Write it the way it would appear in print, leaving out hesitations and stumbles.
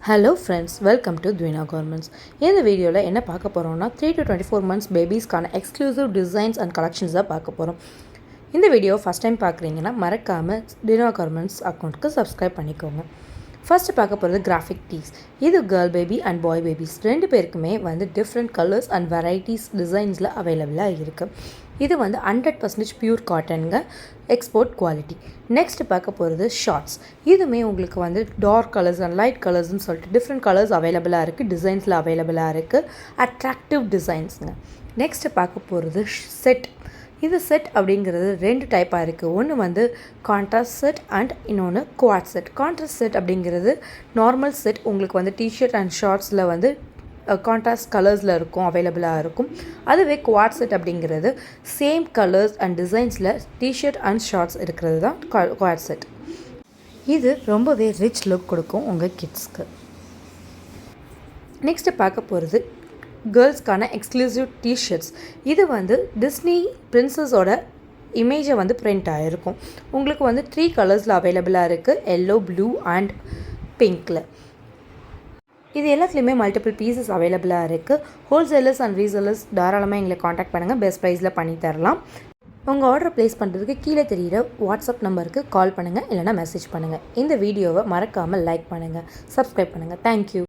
Hello friends, welcome to Dvina Garments. இந்த வீடியோவில் என்ன பார்க்க போகிறோம்னா 3 to 24 months பேபிஸ்க்கான எக்ஸ்க்ளூசிவ் டிசைன்ஸ் அண்ட் கலெக்ஷன்ஸ் தான் பார்க்க போகிறோம். இந்த வீடியோ ஃபஸ்ட் டைம் பார்க்குறீங்கன்னா மறக்காமல் Dvina Garments அக்கௌண்ட்டுக்கு சப்ஸ்கிரைப் பண்ணிக்கோங்க. ஃபஸ்ட்டு பார்க்க போகிறது கிராஃபிக் டீஸ். இது girl baby and bye babies ரெண்டு பேருக்குமே டிஃப்ரெண்ட் கலர்ஸ் அண்ட் வெரைட்டிஸ் டிசைன்ஸில் அவைலபிளாக இருக்குது. இது 100% பியூர் காட்டனுங்க, எக்ஸ்போர்ட் குவாலிட்டி. நெக்ஸ்ட் பார்க்க போகிறது ஷார்ட்ஸ். இதுவுமே உங்களுக்கு டார்க் கலர்ஸ் அண்ட் லைட் கலர்ஸ்னு சொல்லிட்டு டிஃப்ரெண்ட் கலர்ஸ் அவைலபிளாக இருக்குது, டிசைன்ஸில் அவைலபிளாக இருக்குது, அட்ராக்டிவ் டிசைன்ஸுங்க. நெக்ஸ்ட்டு பார்க்க போகிறது செட். இது செட் அப்படிங்கிறது ரெண்டு டைப்பாக இருக்குது. ஒன்று கான்ட்ராஸ்ட் செட் அண்ட் இன்னொன்று குவாட் செட். கான்ட்ராஸ்ட் செட் அப்படிங்கிறது நார்மல் செட், உங்களுக்கு டிஷர்ட் அண்ட் ஷார்ட்ஸில் கான்ட்ராஸ்ட் கலர்ஸில் இருக்கும், அவைலபிளாக இருக்கும். அதுவே குவாட் செட் அப்படிங்கிறது சேம் கலர்ஸ் அண்ட் டிசைன்ஸில் டிஷர்ட் அண்ட் ஷார்ட்ஸ் இருக்கிறது தான் குவாட் செட். இது ரொம்பவே ரிச் லுக் கொடுக்கும் உங்கள் கிட்ஸ்க்கு. நெக்ஸ்ட்டு பார்க்க போகிறது கேர்ள்ஸ்க்கான எக்ஸ்க்ளூசிவ் டிஷர்ட்ஸ். இது டிஸ்னி பிரின்சஸோட இமேஜை பிரிண்ட் ஆகிருக்கும். உங்களுக்கு 3 கலர்ஸில் அவைலபிளாக இருக்குது, எல்லோ, ப்ளூ அண்ட் பிங்க்கில். இது எல்லாத்துலேயுமே மல்டிபிள் பீசஸ் அவைலபிளாக இருக்குது. ஹோல்சேலர்ஸ் அண்ட் ரீசேலர்ஸ் தாராளமாக எங்களை காண்டாக்ட் பண்ணுங்கள், பெஸ்ட் ப்ரைஸில் பண்ணி தரலாம். உங்கள் ஆர்டர் ப்ளேஸ் பண்ணுறதுக்கு கீழே தெரிகிற வாட்ஸ்அப் நம்பருக்கு கால் பண்ணுங்கள், இல்லைனா மெசேஜ் பண்ணுங்கள். இந்த வீடியோவை மறக்காமல் லைக் பண்ணுங்கள், சப்ஸ்கிரைப் பண்ணுங்கள். தேங்க்யூ.